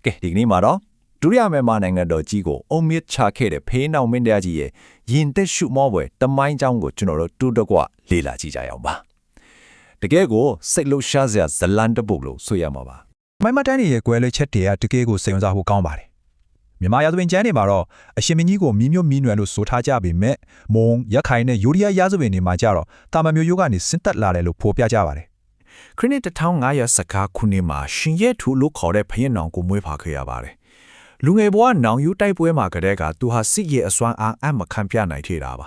ကဲဒီကနေ့မှာတော့ဒုတိယမြန်မာနိုင်ငံတော်ကြီးကိုအုံမြင့်ချခဲ့တဲ့ဖေးနောင်မင်းတရားကြီးရဲ့ရင်သက်ရှုမောပွဲတမိုင်းကြောင်းကိုကျွန်တော်တို့တူတကွလေ့လာကြည့်ကြရအောင်ပါတကယ်ကိုစိတ်လှရှားစရာဇလန်တပုတ်လို့ဆိုရမှာပါမိုင်းမတန်းရဲ့ကွဲလွဲချက်တွေကတကယ်ကိုစိတ်ဝင်စားဖို့ကောင်းပါတယ်မြန်မာရာဇဝင်ကျမ်းတွေမှာတော့အရှင်မင်းကြီးကိုမီးမျိုးမီးနွယ်လို့ဆိုထားကြပေမဲ့မုံရက်ခိုင်နဲ့ယူရီးယားရာဇဝင်တွေမှာကြတော့တာမန်မျိုးရိုးကနေဆင်းသက်လာတယ်လို့ဖော်ပြကြပါတယ်ခရစ်နှစ်1519ခုနှစ်မှာရှင်ရဲ့ထူလို့ခေါ်တဲ့ဖရင်နောင်ကိုမွေးဖာခဲ့ရပါတယ်လူငယ်ဘဝနောင်ယူတိုက်ပွဲမှာကတည်းကသူဟာစစ်ရေးအစွမ်းအားအမခံပြနိုင်ခဲ့တာပါ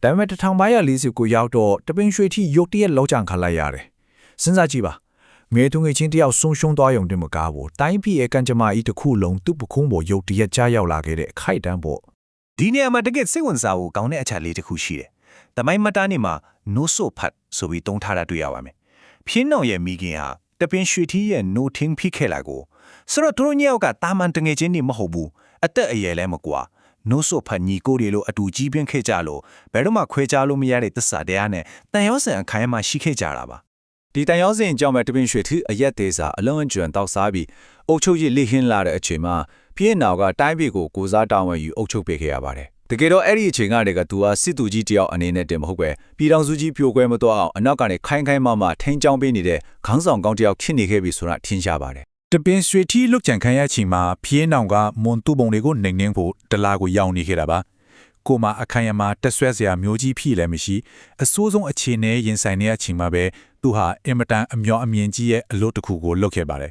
ဒါပေမဲ့1540ရောက်တော့တပင်းရွှေထိရုတ်တရက်လောက်ချန်ခလိုက်ရတယ်စဉ်းစားကြည့်ပါမြေသူငယ်ချင်းတယောက်ဆုံးရှုံးသွားရုံတင်မကားဘူးတိုင်းပြည်ရဲ့ကံကြမ္မာကြီးတစ်ခုလုံးသူ့ပခုံးပေါ်ရုတ်တရက်ကြားရောက်လာခဲ့တဲ့အခိုက်အတန့်ပေါ့ဒီနေရာမှာတကယ်စိတ်ဝင်စားဖို့ကောင်းတဲ့အချက်လေးတစ်ခုရှိတယ်။တမိုင်းမတားနေမှာနိုးဆိုဖတ်ဆိုပြီးတုံးထားတာတွေ့ရပါမယ်။ဖြင်းနောင်ရဲ့မိခင်ဟာတပင်းရွှေထီးရဲ့နိုးထင်းဖိခဲ့လာကိုဆိုတော့သူတို့ညောက်ကတာမန်တငယ်ချင်းတွေမဟုတ်ဘူးအသက်အရွယ်လည်းမကွာနိုးဆိုဖတ်ညီကိုတွေလိုအတူကြီးပြင်းခဲ့ကြလို့ဘယ်တော့မှခွဲခြားလို့မရတဲ့သစ္စာတရားနဲ့တန်ရောစံအခိုင်အမာရှိခဲ့ကြတာပါဒီတန်ရောစင်ကြောင့်ပဲတပင်းရွှေထီးအရက်သေးစာအလုံးအကျွံတောက်စားပြီးအုတ်ချုပ်ရည်လိဟင်းလာတဲ့အချိန်မှာပြင်းနောင်ကတိုင်းပြည်ကိုကိုစားတောင်းဝယ်ယူအုတ်ချုပ်ပေးခဲ့ရပါတယ်တကယ်တော့အဲ့ဒီအချိန်ကတည်းကသူဟာစစ်သူကြီးတယောက်အနေနဲ့တင်မဟုတ်ပဲပြည်တော်စုကြီးပြိုကွဲမတော့အောင်အနောက်ကနေခိုင်းခိုင်းမမထိန်းချောင်းပေးနေတဲ့ခေါင်းဆောင်ကောင်းတယောက်ဖြစ်နေခဲ့ပြီဆိုတာထင်ရှားပါတယ်တပင်းရွှေထီးလုတ်ကြံခံရချိန်မှာဖျင်းနောင်ကမွန်တူပုံတွေကိုနှိမ်နှင်းဖို့တလားကိုရောက်နေခဲ့တာပါကိုမအခိုင်အမာတက်ဆွဲစရာမျိုးကြီးဖြစ်လည်းမရှိအစိုးဆုံးအခြေအနေရင်ဆိုင်နေရချိန်မှာပဲသူဟာအင်မတန်အမျော်အမြင်ကြီးရဲ့အလုပ်တစ်ခုကိုလုပ်ခဲ့ပါတယ်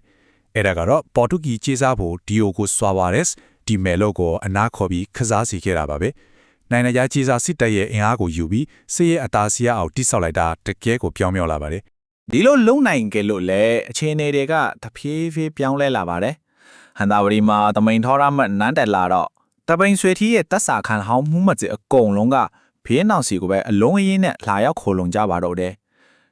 အဲ့ဒါကတော့ပေါ်တူဂီကျေးစားဖို့ဒီယိုကိုဆွာဝါရက်စ်ဒီမဲလောကိုအနာခေါ်ပြီးခစားစီခဲ့တာပါပဲနိုင်ငံခြားကျေးစားစစ်တပ်ရဲ့အင်အားကိုယူပြီးစစ်ရဲ့အသားစီးအောင်တိဆောက်လိုက်တာတကယ်ကိုပြောင်းမြောက်လာပါတယ်ဒီလိုလုံနိုင်ကြလို့လေအခြေအနေတွေကတဖြည်းဖြည်းပြောင်းလဲလာပါတယ်ဟန်တာဝရီမှာတမိန်ထောရမနန်းတက်လာတော့တပိန်ဆွေထီးရဲ့တက်စာခံဟောင်းမှုမကျအကုန်လုံးကဖေးနောင်စီကိုပဲအလုံးအရင်းနဲ့လာရောက်ခိုလုံကြပါတော့တယ်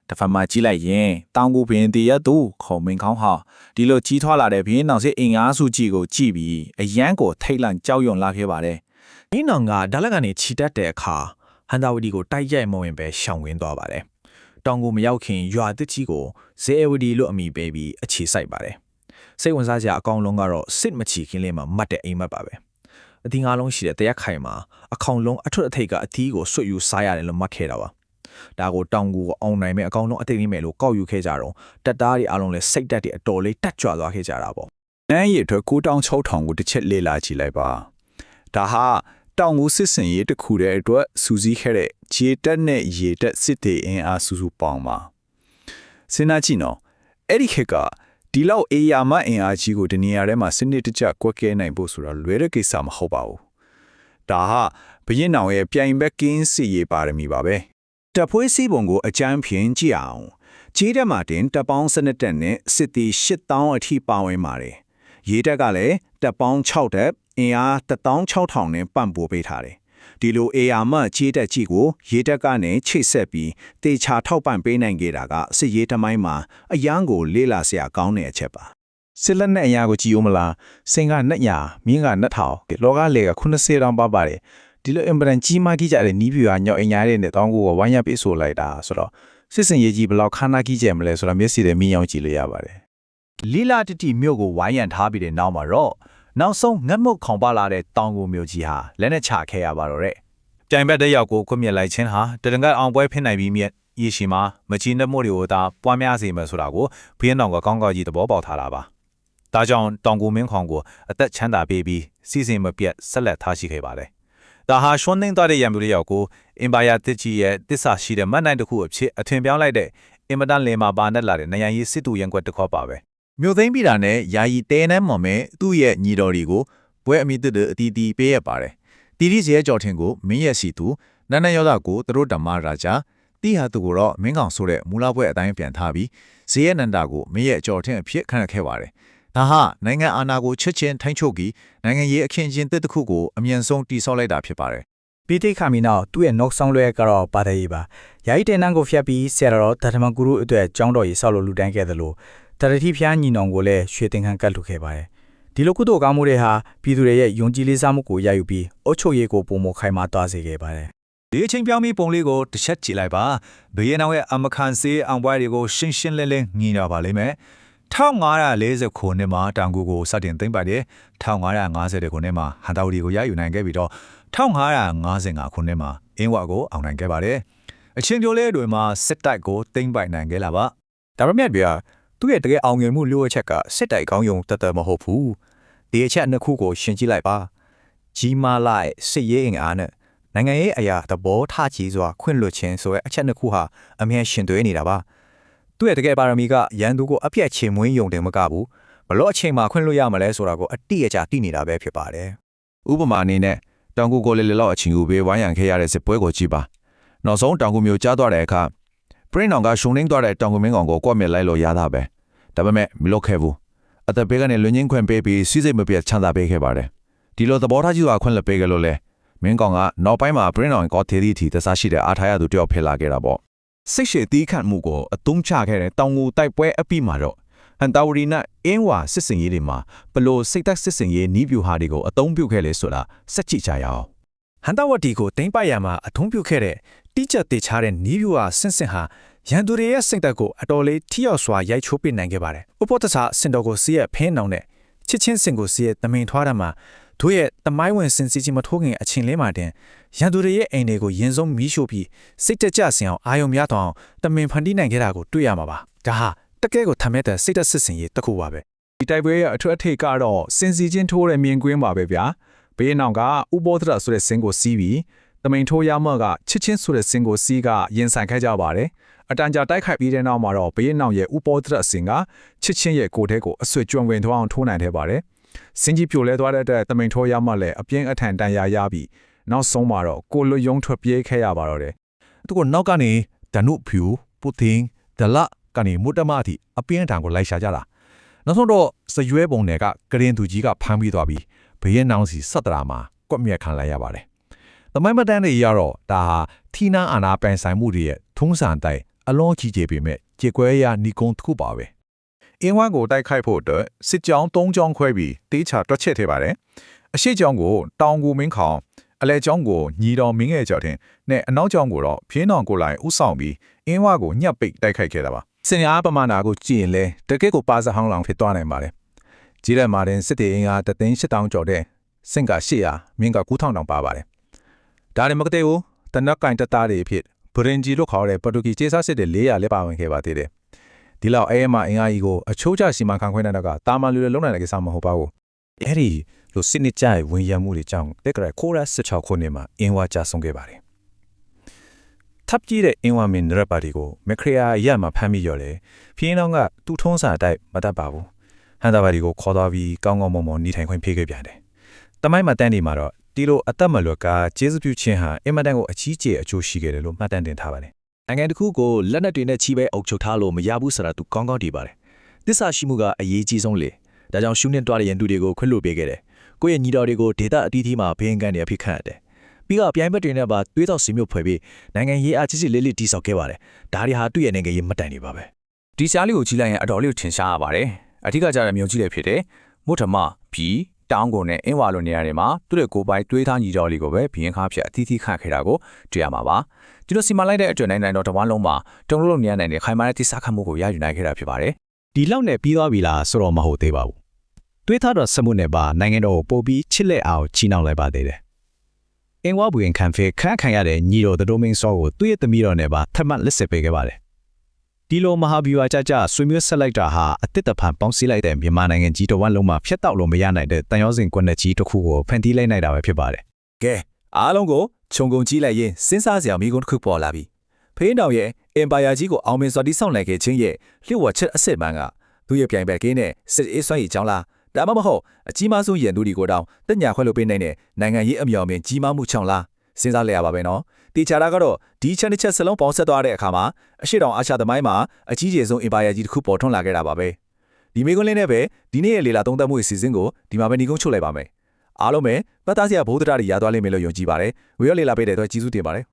တဖက်မှာကြီးလိုက်ရင်တောင်ကူဘင်းတရသူခုံမင်းခေါင်းဟာဒီလိုကြီးထွားလာတဲ့ဖေးနောင်စီအင်အားစုကြီးကိုကြည့်ပြီးအရန်ကိုထိတ်လန့်ကြောက်ရွံ့လာခဲ့ပါတယ်ဖေးနောင်ကဒါလက်ကနေခြိတက်တဲ့အခါဟန်တာဝတီကိုတိုက်ရိုက်မဝင်ပဲရှောင်ဝင်းသွားပါတယ်တောင်ကူမရောက်ခင်ရွာတစ်ကြီးကိုဇေဝတီလို့အမည်ပေးပြီးအခြေစိုက်ပါတယ်စိတ်ဝင်စားစရာအကောင်လုံးကတော့စစ်မချီခင်းလေးမှာမတ်တဲ့အိမ်မက်ပါပဲအသီးငါးလုံးရှိတဲ့တရက်ခိုင်မှာအခေါင်လုံးအထွတ်အထိပ်ကအသီးကိုဆွတ်ယူစားရတယ်လို့မှတ်ခဲ့တာပါဒါကိုတောင်ကူကိုအောင်နိုင်မဲ့အကောင်လုံးအသိနေမယ်လို့ကောက်ယူခဲ့ကြတော့တက်သားတွေအားလုံးလည်းစိတ်တက်တွေအတော်လေးတက်ကြွသွားခဲ့ကြတာပေါ့နန်းရည်အတွက်9600ကိုတစ်ချက်လေ့လာကြည့်လိုက်ပါဒါဟာတောင်ကူစစ်စင်ရေးတစ်ခုတည်းအတွက်စူးစီးခဲ့တဲ့ခြေတက်နဲ့ရေတက်စစ်တေအင်အားစုစုပေါင်းပါစဉ်းစားကြည့်နော်အဲ့ဒီခေတ်ကဒီလောက်အေယာမအင်အားကြီးကိုတနေရာထဲမှာစနစ်တကျကွက်ကဲနိုင်ဖို့ဆိုတာလွယ်တဲ့ကိစ္စမဟုတ်ပါဘူးဒါဟာဘရင်နောင်ရဲ့ပြိုင်ဘက်ကင်းစစ်ရေးပါရမီပါပဲတပွဲစီးပုံကိုအကြမ်းဖြင့်ကြည့်အောင်ခြေတက်မှာတင်တပ်ပေါင်း12တက်နဲ့စစ်တီ8000အထိပါဝင်ပါတယ်ရေတက်ကလည်းတပ်ပေါင်း6တက်အင်အား16000နဲ့ပံ့ပိုးပေးထားတယ်ဒီလိုအေယာမခြေတက်ကြီးကိုရေတက်ကနေချိတ်ဆက်ပြီးတေချာထောက်ပံ့ပေးနိုင်ခဲ့တာကစစ်ရေးတမိုင်းမှာအရန်ကိုလေးလာစရာကောင်းတဲ့အချက်ပါစစ်လက်နဲ့အရာကိုကြည့်ဦးမလားစင်က200မြင်းက2000လောကလေက90တောင်ပါပါတယ်ဒီလိုအင်ပရန်ကြီးမကြီးကြတဲ့နီးပြွာညောက်အင်ညာတဲ့နဲ့တောင်းကိုဝိုင်းရပိဆိုလိုက်တာဆိုတော့စစ်စင်ရေးကြီးဘလောက်ခါနာကြီးကျယ်မလဲဆိုတာမျက်စိနဲ့မြင်အောင်ကြည့်လို့ရပါတယ်လီလာတတိမြို့ကိုဝိုင်းရန်ထားပြီးတဲ့နောက်မှာတော့နောက်ဆုံးငတ်မုတ်ခေါင်ပါလာတဲ့တောင်ကိုမြို့ကြီးဟာလက်နဲ့ချခဲ့ရပါတော့တဲ့ပြိုင်ဘက်တဲ့ရောက်ကိုခွင့်မြတ်လိုက်ခြင်းဟာတရံကအောင်ပွဲဖြစ်နိုင်ပြီးမြတ်ရေရှိမှာမချီနှမို့တွေကိုသာပွားများစေမယ်ဆိုတာကိုဘီယန်တော်ကကောင်းကောင်းကြီးသဘောပေါက်ထားတာပါဒါကြောင့်တောင်ကိုမင်းခေါင်ကိုအသက်ချမ်းသာပေးပြီးစီစဉ်မပြတ်ဆက်လက်ထားရှိခဲ့ပါတယ်ဒါဟာရှွန်းနှင်းသွားတဲ့ရံမှုလေးရောက်ကိုအင်ပါယာတစ်ကြီးရဲ့တစ္ဆာရှိတဲ့မတ်နိုင်တစ်ခုအဖြစ်အထွင်ပြောင်းလိုက်တဲ့အင်မတန်လင်မာပါနဲ့လာတဲ့နိုင်ရန်ရေးစစ်တူရန်ကွက်တစ်ခေါက်ပါပဲမြို့သိမ်းပြီးတာနဲ့ယာယီတဲနှမ်းမော်မဲသူ့ရဲ့ညီတော်တွေကိုဘွဲအမိတစ်အတီးတီးပေးရပါတယ်တီရီစီရဲ့ကြော်ထင်ကိုမင်းရဲ့စီသူနန်းနန်းယောသားကိုသူတို့ဓမ္မရာဇာတီဟာသူကိုတော့မင်းကောင်ဆိုတဲ့မူလဘွဲအတိုင်းပြန်ထားပြီးဇေယနန္ဒာကိုမင်းရဲ့ကြော်ထင်အဖြစ်ခန့်ခဲ့ပါတယ်ဒါဟာနိုင်ငံအာဏာကိုချက်ချင်းထိန်းချုပ်ပြီးနိုင်ငံရေးအခင်းအကျင်းတစ်ခုကိုအမြန်ဆုံးတည်ဆောက်လိုက်တာဖြစ်ပါတယ်ပြီးတိတ်ခါမီနောက်သူ့ရဲ့နောက်ဆောင်လွဲကတော့ပါတယ်ရေးပါယာယီတဲနန်းကိုဖျက်ပြီးဆရာတော်ဓမ္မဂုရုအတွက်ကျောင်းတော်ရေးဆောက်လို့လူတန်းခဲ့တယ်လို့တရတိဖျားညီနောင်ကိုလည်းရွှေသင်္ကန်းကတ်လူခဲ့ပါတယ်ဒီလိုကုသိုလ်ကောင်းမှုတွေဟာပြည်သူတွေရဲ့ယုံကြည်လေးစားမှုကိုရယူပြီးအုပ်ချုပ်ရေးကိုပုံမခိုင်မာသွားစေခဲ့ပါတယ်ဒီအချိန်ပြောင်းပြီးပုံလေးကိုတစ်ချက်ကြည့်လိုက်ပါဘီယန်နောင်ရဲ့အမခန်စေးအောင်ပွဲတွေကိုရှင်းရှင်းလင်းလင်းမြင်ရပါလိမ့်မယ် 1540ခုနှစ်မှာတောင်ကိုစတင်သိမ်းပိုက်တယ်1550ခုနှစ်မှာဟန်တာဝတီကိုရယူနိုင်ခဲ့ပြီးတော့1555ခုနှစ်မှာအင်းဝကိုအောင်နိုင်ခဲ့ပါတယ်အချင်းပြိုလဲတွေမှာစစ်တိုက်ကိုသိမ်းပိုက်နိုင်ခဲ့လာပါဒါပေမဲ့ဗျာသူ့ရဲ့တကယ်အောင်မြင်မှုလိုအပ်ချက်ကစစ်တိုက်ကောင်းယုံတသက်မဟုတ်ဘူးဒီအချက်နှစ်ခုကိုရှင်းကြည့်လိုက်ပါကြီးမားလိုက်စစ်ရေးအင်အားနဲ့နိုင်ငံရေးအရာသဘောထားကြီးစွာခွင့်လွှတ်ခြင်းဆိုတဲ့အချက်နှစ်ခုဟာအမြဲရှင်သွေးနေတာပါသူ့ရဲ့တကယ်ပါရမီကရန်သူကိုအပြတ်ချေမွေးယုံတယ်မကဘူးဘလို့အချိန်မှာခွင့်လွှတ်ရမလဲဆိုတာကိုအတိအကျသိနေတာပဲဖြစ်ပါတယ်ဥပမာအနေနဲ့တောင်ကူကိုလေလောက်အချင်းကိုပဲဝိုင်းရန်ခဲ့ရတဲ့စစ်ပွဲကိုကြည့်ပါနောက်ဆုံးတောင်ကူမျိုးကြားသွားတဲ့အခါပရင်းအောင်ကရှုံနှင်းသွားတဲ့တောင်ကူမင်းကောင်ကိုကွက်မြက်လိုက်လို့ရတာပဲဒါပေမဲ့မလုပ်ခဲ့ဘူးအသက်ဘေးကနေလွန်ငင်းခွင့်ပေးပြီးစီးစိမ်မပြတ်ချမ်းသာပေးခဲ့ပါတယ်ဒီလိုသဘောထားကြီးစွာခွင့်လွှတ်ပေးခဲ့လို့လေမင်းကောင်ကနောက်ပိုင်းမှာပရင်းအောင်ကိုထေဒီတီတစားရှိတဲ့အားထားရသူတယောက်ဖြစ်လာခဲ့တာပေါ့စိတ်ရှည်တီးခတ်မှုကိုအသုံးချခဲ့တဲ့တောင်ငူတိုက်ပွဲအပြီးမှာတော့ဟန်တာဝရီနဲ့အင်းဝါစစ်စင်ရေးတွေမှာဘလို့စိတ်သက်စစ်စင်ရေးနီးပြူဟာတွေကိုအသုံးပြုခဲ့လေဆိုတာစက်ကြည့်ကြရအောင်ဟန်တာဝတီကိုတင်ပိုက်ရမှာအထုံးပြုခဲ့တဲ့တိကျတေချားတဲ့နီးပြူဟာဆင့်ဆင့်ဟာရန်သူတွေရဲ့စိတ်သက်ကိုအတော်လေးထိရောက်စွာရိုက်ချိုးပစ်နိုင်ခဲ့ပါတယ်ဥပဒေစာစင်တော်ကိုစီးရဖင်းနောင်တဲ့ချစ်ချင်းစင်ကိုစီးရတမိန်ထွားရမှာတို့ရဲ့တမိုင်းဝင်စင်စီချင်းမထိုးခင်အချိန်လေးမှာတင်ရန်သူတွေရဲ့အိမ်တွေကိုရင်ဆုံးမီးရှို့ပြီးစိတ်တကြဆင်အောင်အာယုံများတောင်တမင်ဖန်တီးနိုင်ခဲ့တာကိုတွေ့ရမှာပါဒါဟာတကယ်ကိုထမ်းမဲ့တဲ့စိတ်သက်စစ်စင်ရေးတစ်ခုပါပဲဒီတိုက်ပွဲရဲ့အထွတ်အထိပ်ကတော့စင်စီချင်းထိုးတဲ့မြင်ကွင်းပါပဲဗျာဘေးနောက်ကဥပောဒရဆိုတဲ့စင်ကိုစီးပြီးတမင်ထိုးရမှကချစ်ချင်းဆိုတဲ့စင်ကိုစီးကရင်ဆိုင်ခဲ့ကြပါတယ်အတန်ကြာတိုက်ခိုက်ပြီးတဲ့နောက်မှာတော့ဘေးနောက်ရဲ့ဥပောဒရစင်ကချစ်ချင်းရဲ့ကိုယ်ထဲကိုအဆွေကျွံဝင်သွားအောင်ထိုးနိုင်ခဲ့ပါတယ်စင်ကြီးပြိုလဲသွားတဲ့အတွက်တမင်ထိုးရမှလည်းအပြင်းအထန်တန်ရာရပြီးနောက်ဆုံးမှာတော့ကိုလွတ်ယုံထွက်ပြေးခဲ့ရပါတော့တယ်သူကနောက်ကနေဒနုဖြူပူတင်ဒလကနေမုတမအထိအပြင်းထန်ကိုလိုက်ရှာကြတာနောက်ဆုံးတော့စရွဲပုံတွေကကရင်သူကြီးကဖမ်းပြီးသွားပြီးဘရဲနောင်စီဆက်တရာမှာကွက်မြက်ခံလိုက်ရပါတယ်။သမိုင်းမတန်းတွေရတော့ဒါဟာထီနာအာနာပိုင်ဆိုင်မှုတွေရဲ့ထုံးစံတိုင်းအလုံးကြီးကျယ်ပေမဲ့ကြေကွဲရနီကုန်းတစ်ခုပါပဲ။အင်းဝမ်ကိုတိုက်ခိုက်ဖို့အတွက်စစ်ကြောင်း၃ကြောင်းခွဲပြီးတေးချတွက်ချက်ထည့်ပါတယ်။အရှိကြောင်းကိုတောင်ကူမင်းခေါင်အလဲကြောင်းကိုညီတော်မင်းငယ်ကျော်တင်နဲ့အနောက်ကြောင်းကိုတော့ဖျင်းတော်ကိုလိုက်ဥဆောင်ပြီးအင်းဝကိုညှပ်ပိတ်တိုက်ခိုက်ခဲ့တာပါ။စင်အားပမာဏကိုကြည့်ရင်လဲတကယ့်ကိုပါစဟောင်းလောင်ဖြစ်သွားနိုင်ပါတယ်။ကြီးလက်မာတင်စစ်တေအင်အား3,800ကျော်တဲ့စင်က800မင်းက9,000တောင်ပါပါတယ်။ဒါနဲ့မကတဲ့ဘူးတနက်ကင်တသားတွေဖြစ်ဘရင်ဂျီလို့ခေါ်တဲ့ပေါ်တူဂီကျေးစားစစ်တဲ့400လက်ပါဝင်ခဲ့ပါသေးတယ်။ဒီလောက်အဲမှာအင်အားကြီးကိုအချိုးကျစီမံခန့်ခွဲနေတာကတာမန်လူတွေလုံးနိုင်တဲ့ကိစ္စမဟုတ်ပါဘူး။အဲဒီလိုစစ်နစ်ကြရဲ့ဝင်ရမှုတွေကြောင့်တက်ကရခိုးရ16ခုနှစ်မှာအင်ဝါကြဆုံးခဲ့ပါတယ်။ထပ်ကြီးတဲ့အင်ဝါမင်းရပါတီကိုမခရီယာရမှာဖမ်းမိရော်လေဖျင်းတော့ကသူ့ထုံးစာအတိုင်းမတတ်ပါဘူး။ဟန်တာပါတီကိုခေါ်သွားပြီးကောင်းကောင်းမွန်မွန်နေထိုင်ခွင့်ပေးခဲ့ပြန်တယ်။တမိုင်းမှာတန်းနေမှာတော့ဒီလိုအသက်မလွတ်ကကျေးဇူးပြုခြင်းဟာအင်မတန်ကိုအကြီးကျယ်အကျိုးရှိခဲ့တယ်လို့မှတ်တမ်းတင်ထားပါတယ်။နိုင်ငံတစ်ခုကိုလက်နက်တွေနဲ့ချီးပဲအုပ်ချုပ်ထားလို့မရဘူးဆိုတာသူကောင်းကောင်းသိပါတယ်။သစ္စာရှိမှုကအရေးကြီးဆုံးလေ။ဒါကြောင့်ရှုနှင်းတွားတဲ့ရန်သူတွေကိုခွင့်လွှတ်ပေးခဲ့တယ်။ကိုယ့်ရဲ့ညီတော်တွေကိုဒေတာအတီးတီးမှာဘေးကန်နေအဖြစ်ခံရတယ်။ပြီးတော့ပြိုင်ဘက်တွေနဲ့ပါတွေးတော့စီမျိုးဖွဲ့ပြီးနိုင်ငံရေးအားကြီးလေးလေးတိဆောက်ခဲ့ပါတယ်။ဒါတွေဟာသူ့ရဲ့နိုင်ငံရေးမှတ်တိုင်တွေပါပဲ။ဒီရှားလေးကိုကြီးလိုက်ရင်အတော်လေးကိုထင်ရှားရပါတယ်။အထက်ကကြတဲ့မျိုးကြီးလေးဖြစ်တဲ့မုထမဘီတောင်းကုန်နဲ့အင်းဝါလိုနေရာတွေမှာသူ့ရဲ့ကိုယ်ပိုင်တွေးထားညီတော်လေးကိုပဲဘီရင်ခါဖြစ်အတီးတီးခန့်ခဲ့တာကိုတွေ့ရမှာပါ။ဒီလိုစီမံလိုက်တဲ့အတွက်နိုင်ငံတော်တဝမ်းလုံးမှာတုံ့လုံးနေရနိုင်တဲ့ခိုင်မာတဲ့တိစခတ်မှုကိုရယူနိုင်ခဲ့တာဖြစ်ပါတယ်။ဒီလောက်နဲ့ပြီးသွားပြီလားဆိုတော့မဟုတ်သေးပါဘူး။တွေးထားတော့စမှုနဲ့ပါနိုင်ငံတော်ကိုပို့ပြီးချစ်လက်အောင်ချီနှောင်လိုက်ပါသေးတယ်။အင်းဝါဘွေခံဖေခန့်ခံရတဲ့ညီတော်တိုးမင်းစောကိုသူ့ရဲ့သမီးတော်နဲ့ပါထပ်မံလက်ဆက်ပေးခဲ့ပါတယ်။ဒီလိုမဟာဗျူဟာကြကြဆွေမျိုးဆက်လိုက်တာဟာအသစ်တဖန်ပေါင်းစည်းလိုက်တဲ့မြန်မာနိုင်ငံကြီးတော်ဝမ်းလုံးမှာဖျက်တောက်လို့မရနိုင်တဲ့တန်ရောစင်ကွက်နဲ့ကြီးတစ်ခုကိုဖန်တီးလိုက်နိုင်တာပဲဖြစ်ပါတယ်။ကဲအားလုံးကိုခြုံငုံကြည့်လိုက်ရင်စဉ်းစားစရာမိကုန်းတစ်ခုပေါ်လာပြီ။ဖေးတောင်ရဲ့အင်ပါယာကြီးကိုအောင်မြင်စွာတည်ဆောက်နိုင်ခဲ့ခြင်းရဲ့လျှို့ဝှက်ချက်အစစ်မှန်ကသူ့ရဲ့ပြိုင်ဘက်ကင်းနဲ့စစ်အေးစွမ်းရည်ကြောင်းလားဒါမှမဟုတ်အကြီးမားဆုံးရန်သူတွေကိုတောင်တက်ညာခွဲလို့ပေးနိုင်တဲ့နိုင်ငံရေးအမြော်မင်းကြီးမားမှုချောင်းလားစဉ်းစားလိုက်ရပါပဲနော်တေချာတာကတော့ဒီချက်တစ်ချက်စလုံးပေါင်းဆက်သွားတဲ့အခါမှာအရှိတောင်အာရှသမိုင်းမှာအကြီးကျယ်ဆုံးအင်ပါယာကြီးတစ်ခုပေါ်ထွန်းလာခဲ့တာပါပဲဒီမိကွန်းလေးနဲ့ပဲဒီနေ့ရဲ့လေလာသုံးသပ်မှုအစီအစဉ်ကိုဒီမှာပဲညီကုန်းချုပ်လိုက်ပါမယ်အားလုံးပဲပတ်သားစရာဘိုးတရားတွေရသွားလိမ့်မယ်လို့ယုံကြည်ပါတယ်ဝေရောလေလာပေးတဲ့အတွက်ကျေးဇူးတင်ပါတယ်